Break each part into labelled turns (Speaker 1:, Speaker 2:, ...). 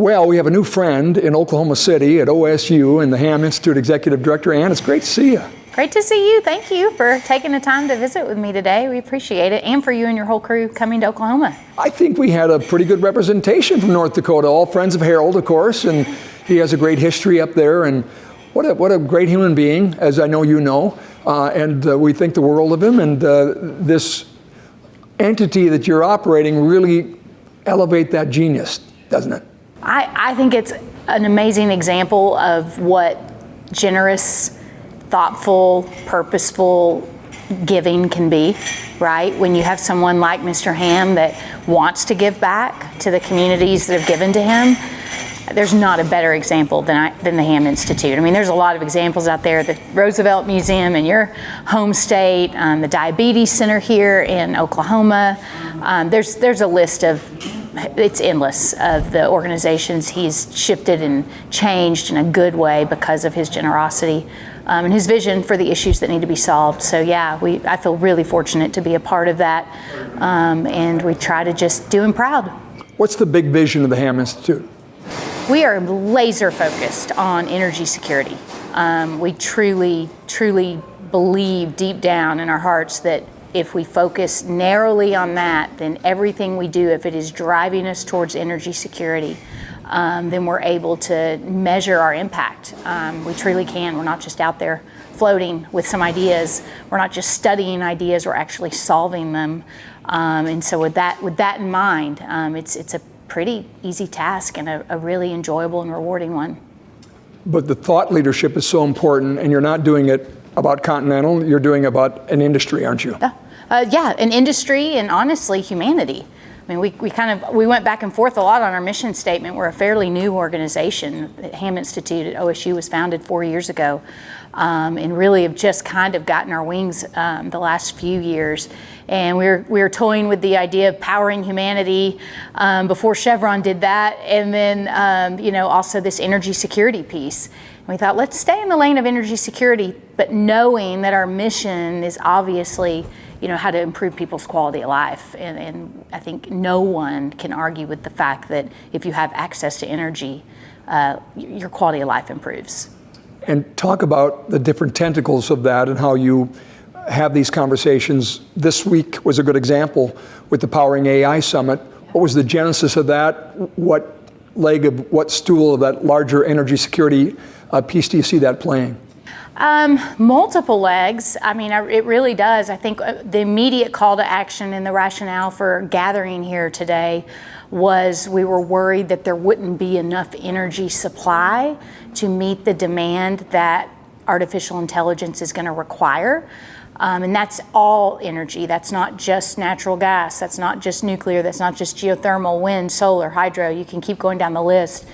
Speaker 1: Well, we have a new friend in Oklahoma City at OSU and the Hamm Institute Executive Director. Ann, it's great to see you.
Speaker 2: Great to see you. Thank you for taking the time to visit with me today. We appreciate it, and for you and your whole crew coming to Oklahoma.
Speaker 1: I think we had a pretty good representation from North Dakota, all friends of Harold, of course, and he has a great history up there, and what a great human being, as I know you know, and we think the world of him, and this entity that you're operating really elevate that genius, doesn't it?
Speaker 2: I think it's an amazing example of what generous, thoughtful, purposeful giving can be, right? When you have someone like Mr. Hamm that wants to give back to the communities that have given to him, there's not a better example than the Hamm Institute. I mean, there's a lot of examples out there. The Roosevelt Museum in your home state, the Diabetes Center here in Oklahoma. There's a list of, it's endless, of the organizations he's shifted and changed in a good way because of his generosity and his vision for the issues that need to be solved. So yeah, I feel really fortunate to be a part of that, and we try to just do him proud.
Speaker 1: What's the big vision of the Hamm Institute?
Speaker 2: We are laser focused on energy security. We truly believe deep down in our hearts that if we focus narrowly on that, then everything we do, if it is driving us towards energy security, then we're able to measure our impact. We truly can. We're not just out there floating with some ideas. We're not just studying ideas, we're actually solving them. And so with that in mind, it's a pretty easy task and a really enjoyable and rewarding one.
Speaker 1: But the thought leadership is so important, and you're not doing it about Continental, you're doing about an industry, aren't you?
Speaker 2: Yeah, an industry and honestly humanity. I mean, we went back and forth a lot on our mission statement. We're a fairly new organization. The Hamm Institute at OSU was founded 4 years ago, and really have just kind of gotten our wings the last few years. And we were toying with the idea of powering humanity before Chevron did that, and then also this energy security piece. And we thought, let's stay in the lane of energy security, but knowing that our mission is obviously how to improve people's quality of life. And I think no one can argue with the fact that if you have access to energy, your quality of life improves.
Speaker 1: And talk about the different tentacles of that and how you have these conversations. This week was a good example with the Powering AI Summit. What was the genesis of that? What stool of that larger energy security piece do you see that playing?
Speaker 2: Multiple legs. I mean, it really does. I think the immediate call to action and the rationale for gathering here today was we were worried that there wouldn't be enough energy supply to meet the demand that artificial intelligence is going to require. And that's all energy. That's not just natural gas. That's not just nuclear. That's not just geothermal, wind, solar, hydro. You can keep going down the list.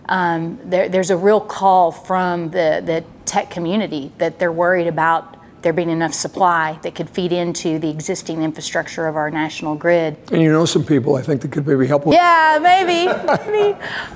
Speaker 2: There's a real call from the tech community that they're worried about there being enough supply that could feed into the existing infrastructure of our national grid.
Speaker 1: And you know some people, I think, that could maybe help with.
Speaker 2: Yeah, maybe.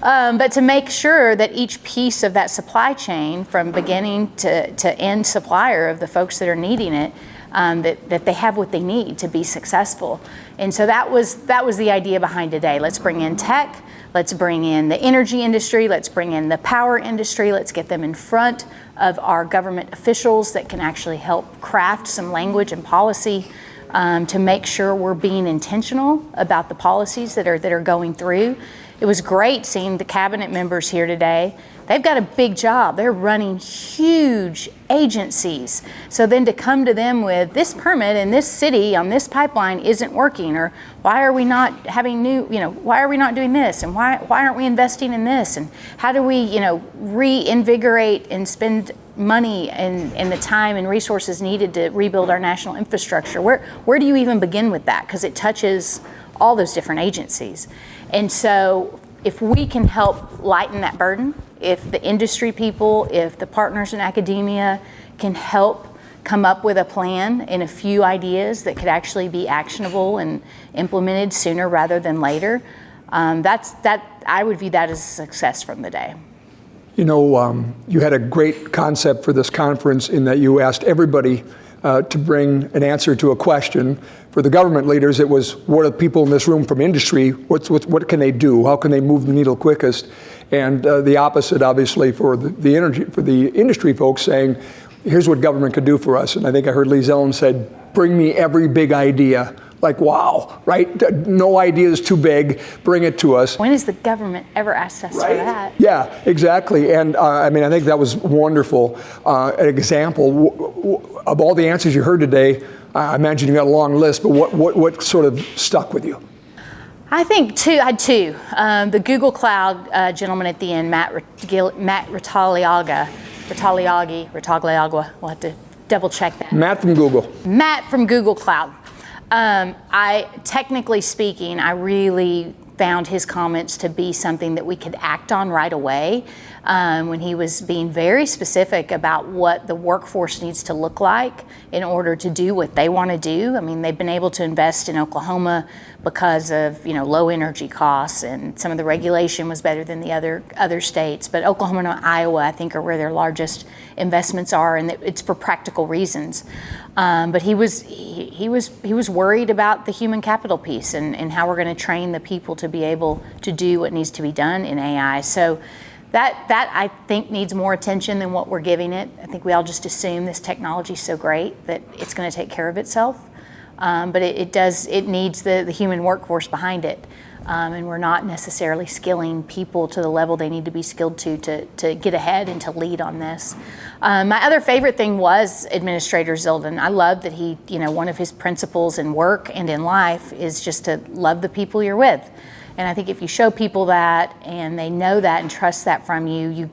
Speaker 2: But to make sure that each piece of that supply chain, from beginning to end supplier of the folks that are needing it, that they have what they need to be successful. And so that was the idea behind today. Let's bring in tech. Let's bring in the energy industry, let's bring in the power industry, let's get them in front of our government officials that can actually help craft some language and policy to make sure we're being intentional about the policies that are going through. It was great seeing the cabinet members here today. They've got a big job. They're running huge agencies. So then to come to them with this permit in this city on this pipeline isn't working, or why are we not having why are we not doing this? And why aren't we investing in this? And how do we, reinvigorate and spend money and the time and resources needed to rebuild our national infrastructure? Where do you even begin with that? Because it touches all those different agencies. And so if we can help lighten that burden, if the industry people, if the partners in academia can help come up with a plan and a few ideas that could actually be actionable and implemented sooner rather than later, I would view that as a success from the day.
Speaker 1: You had a great concept for this conference in that you asked everybody to bring an answer to a question. For the government leaders, it was, what are people in this room from industry? What can they do? How can they move the needle quickest? And the opposite, obviously, for the industry folks saying, here's what government could do for us. And I think I heard Lee Zelen said, bring me every big idea. Like, wow, right? No idea is too big. Bring it to us.
Speaker 2: When has the government ever asked us for that?
Speaker 1: Yeah, exactly. And I mean, I think that was wonderful. An example of all the answers you heard today. I imagine you got a long list, but what sort of stuck with you?
Speaker 2: I think I had two. The Google Cloud gentleman at the end, Matt Rotaliaga, we'll have to double check that.
Speaker 1: Matt from Google.
Speaker 2: Matt from Google Cloud. Technically speaking, I really found his comments to be something that we could act on right away, when he was being very specific about what the workforce needs to look like in order to do what they want to do. I mean, they've been able to invest in Oklahoma because of, low energy costs, and some of the regulation was better than the other states. But Oklahoma and Iowa, I think, are where their largest investments are, and it's for practical reasons. But he was worried about the human capital piece and how we're going to train the people to be able to do what needs to be done in AI. So that I think needs more attention than what we're giving it. I think we all just assume this technology is so great that it's going to take care of itself. But it needs the human workforce behind it. And we're not necessarily skilling people to the level they need to be skilled to get ahead and to lead on this. My other favorite thing was Administrator Zeldin. I love that he, one of his principles in work and in life is just to love the people you're with. And I think if you show people that and they know that and trust that from you,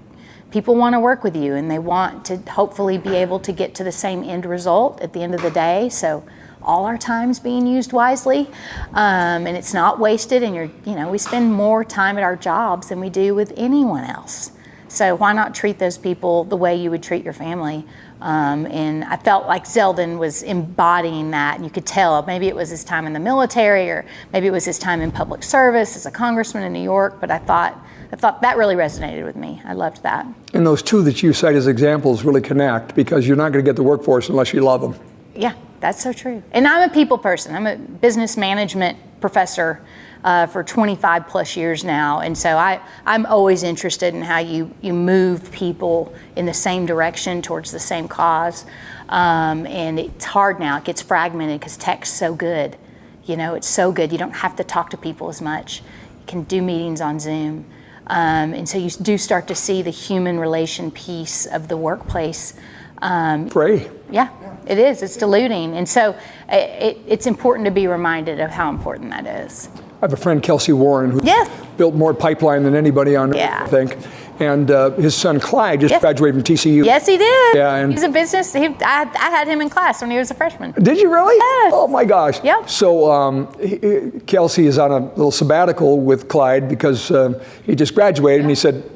Speaker 2: people want to work with you, and they want to hopefully be able to get to the same end result at the end of the day. So all our time's being used wisely, and it's not wasted, and we spend more time at our jobs than we do with anyone else. So why not treat those people the way you would treat your family? And I felt like Zeldin was embodying that, and you could tell maybe it was his time in the military, or maybe it was his time in public service as a congressman in New York, but I thought that really resonated with me. I loved that.
Speaker 1: And those two that you cite as examples really connect, because you're not going to get the workforce unless you love them.
Speaker 2: Yeah, that's so true. And I'm a people person. I'm a business management professor for 25 plus years now. And so I'm always interested in how you move people in the same direction towards the same cause. And it's hard now. It gets fragmented because tech's so good. It's so good. You don't have to talk to people as much. You can do meetings on Zoom. And so you do start to see the human relation piece of the workplace.
Speaker 1: Free.
Speaker 2: Yeah, it is. It's diluting. And so it's important to be reminded of how important that is.
Speaker 1: I have a friend, Kelsey Warren, who built more pipeline than anybody on earth, I think. And his son, Clyde, just graduated from TCU.
Speaker 2: Yes, he did.
Speaker 1: Yeah, and
Speaker 2: he's a business. I had him in class when he was a freshman.
Speaker 1: Did you really?
Speaker 2: Yes.
Speaker 1: Oh, my gosh.
Speaker 2: Yep.
Speaker 1: So Kelsey is on a little sabbatical with Clyde because he just graduated, and he said,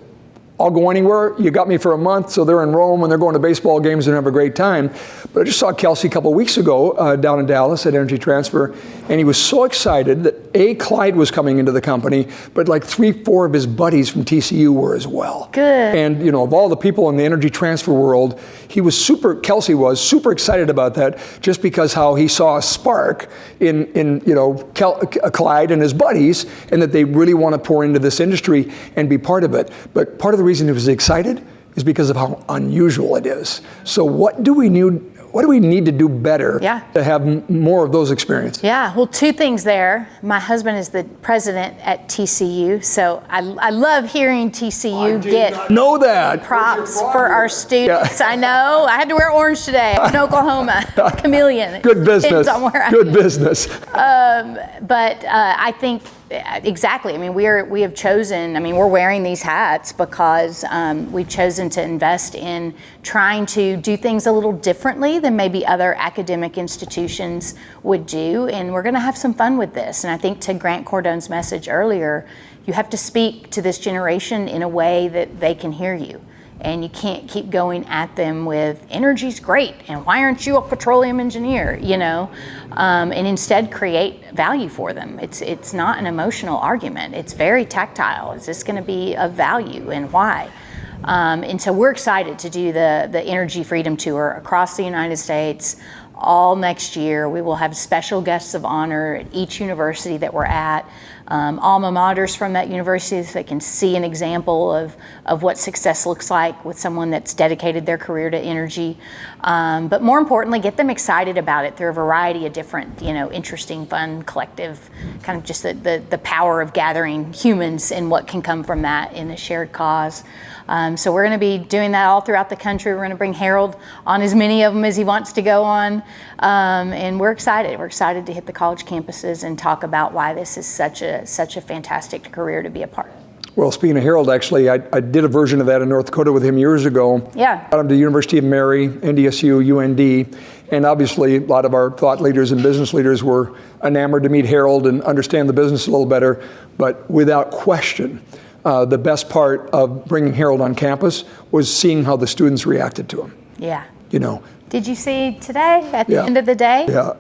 Speaker 1: I'll go anywhere. You got me for a month. So they're in Rome and they're going to baseball games and have a great time. But I just saw Kelsey a couple of weeks ago down in Dallas at Energy Transfer, and he was so excited that Clyde was coming into the company, but like 3-4 of his buddies from TCU were as well.
Speaker 2: Good.
Speaker 1: And of all the people in the energy transfer world, Kelsey was super excited about that, just because how he saw a spark in Clyde and his buddies, and that they really want to pour into this industry and be part of it. But part of the reason he was excited is because of how unusual it is. So what do we need to do better to have more of those experiences? Yeah,
Speaker 2: well, two things there. My husband is the president at TCU, so I love hearing TCU get
Speaker 1: know that
Speaker 2: props for our students. Yeah. I know. I had to wear orange today. I'm in Oklahoma. Chameleon.
Speaker 1: Good business. Good business.
Speaker 2: But I think exactly. I mean, we have chosen. I mean, we're wearing these hats because we've chosen to invest in trying to do things a little differently than maybe other academic institutions would do, and we're going to have some fun with this. And I think to Grant Cardone's message earlier, you have to speak to this generation in a way that they can hear you. And you can't keep going at them with energy's great and why aren't you a petroleum engineer, and instead create value for them. It's not an emotional argument. It's very tactile. Is this going to be of value and why? And so we're excited to do the Energy Freedom Tour across the United States, all next year. We will have special guests of honor at each university that we're at, alma maters from that university, so they can see an example of what success looks like with someone that's dedicated their career to energy. But more importantly, get them excited about it through a variety of different, interesting, fun, collective, kind of just the power of gathering humans and what can come from that in a shared cause. So we're going to be doing that all throughout the country. We're going to bring Harold on as many of them as he wants to go on. And we're excited. We're excited to hit the college campuses and talk about why this is such a fantastic career to be a part of.
Speaker 1: Well, speaking of Harold, actually, I did a version of that in North Dakota with him years ago.
Speaker 2: Yeah.
Speaker 1: Got him to University of Mary, NDSU, UND, and obviously a lot of our thought leaders and business leaders were enamored to meet Harold and understand the business a little better. But without question, the best part of bringing Harold on campus was seeing how the students reacted to him.
Speaker 2: Yeah. Did you see today at the
Speaker 1: Yeah.
Speaker 2: end of the day?
Speaker 1: Yeah.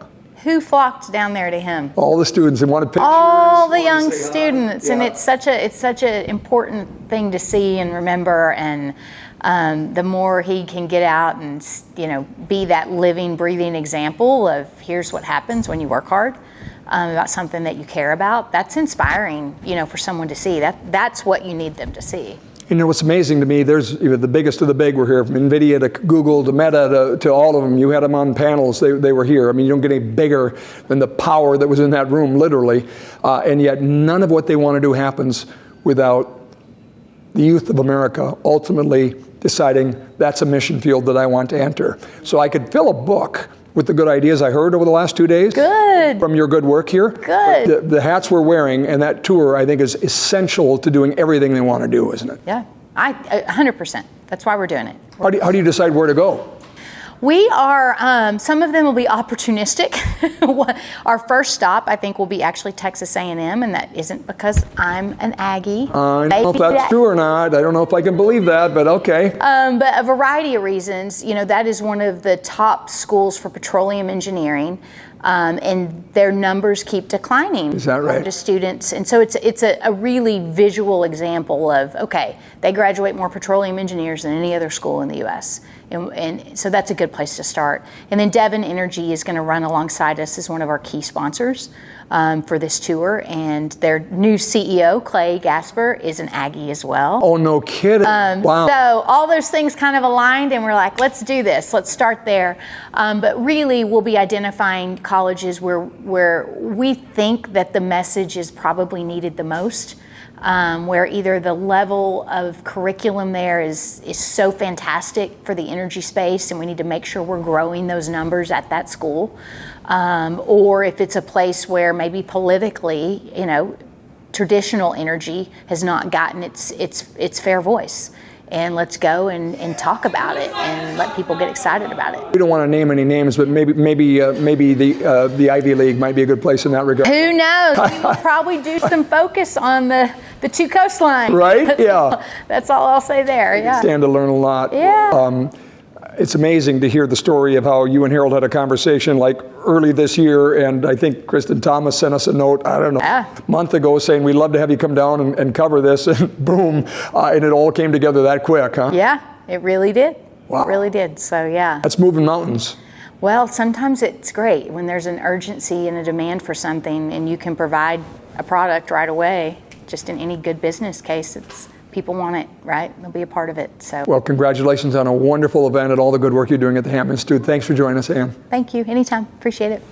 Speaker 2: Who flocked down there to him?
Speaker 1: All the students, they wanted pictures.
Speaker 2: All the
Speaker 1: wanted to
Speaker 2: young
Speaker 1: say hi.
Speaker 2: students,
Speaker 1: Yeah.
Speaker 2: and it's such an important thing to see and remember. And the more he can get out and be that living, breathing example of here's what happens when you work hard about something that you care about. That's inspiring, for someone to see. That's what you need them to see.
Speaker 1: What's amazing to me, there's the biggest of the big were here, from NVIDIA to Google to Meta to all of them. You had them on panels, they were here. I mean, you don't get any bigger than the power that was in that room, literally. And yet none of what they want to do happens without the youth of America ultimately deciding that's a mission field that I want to enter. So I could fill a book with the good ideas I heard over the last 2 days.
Speaker 2: Good.
Speaker 1: From your good work here.
Speaker 2: Good.
Speaker 1: The hats we're wearing and that tour, I think, is essential to doing everything they want to do, isn't it?
Speaker 2: Yeah, 100%. That's why we're doing it.
Speaker 1: How do you decide where to go?
Speaker 2: We are, some of them will be opportunistic. Our first stop, I think, will be actually Texas A&M, and that isn't because I'm an Aggie.
Speaker 1: I don't know if that's true or not. I don't know if I can believe that, but okay.
Speaker 2: But a variety of reasons. that is one of the top schools for petroleum engineering, and their numbers keep declining.
Speaker 1: Is that right?
Speaker 2: To students, and so it's a really visual example of, okay, they graduate more petroleum engineers than any other school in the U.S., and so that's a good place to start. And then Devon Energy is going to run alongside us as one of our key sponsors for this tour, and their new CEO, Clay Gasper, is an Aggie as well.
Speaker 1: Oh, no kidding. Wow.
Speaker 2: So all those things kind of aligned, and we're like, let's do this. Let's start there. But really, we'll be identifying colleges where we think that the message is probably needed the most. Where either the level of curriculum there is so fantastic for the energy space, and we need to make sure we're growing those numbers at that school, or if it's a place where maybe politically, traditional energy has not gotten its fair voice. And let's go and talk about it and let people get excited about it.
Speaker 1: We don't want to name any names, but maybe the Ivy League might be a good place in that regard.
Speaker 2: Who knows? We will probably do some focus on the two coastlines.
Speaker 1: Right? Yeah.
Speaker 2: That's all I'll say there. Yeah.
Speaker 1: Stand to learn a lot.
Speaker 2: Yeah.
Speaker 1: It's amazing to hear the story of how you and Harold had a conversation like early this year, and I think Kristen Thomas sent us a note, I don't know, a month ago saying we'd love to have you come down and cover this, and boom, and it all came together that quick, huh?
Speaker 2: Yeah, it really did.
Speaker 1: Wow.
Speaker 2: It really did, so yeah.
Speaker 1: That's moving mountains.
Speaker 2: Well, sometimes it's great when there's an urgency and a demand for something and you can provide a product right away. Just in any good business case, people want it, right? They'll be a part of it. So.
Speaker 1: Well, congratulations on a wonderful event and all the good work you're doing at the Hamm Institute. Thanks for joining us, Ann.
Speaker 2: Thank you. Anytime. Appreciate it.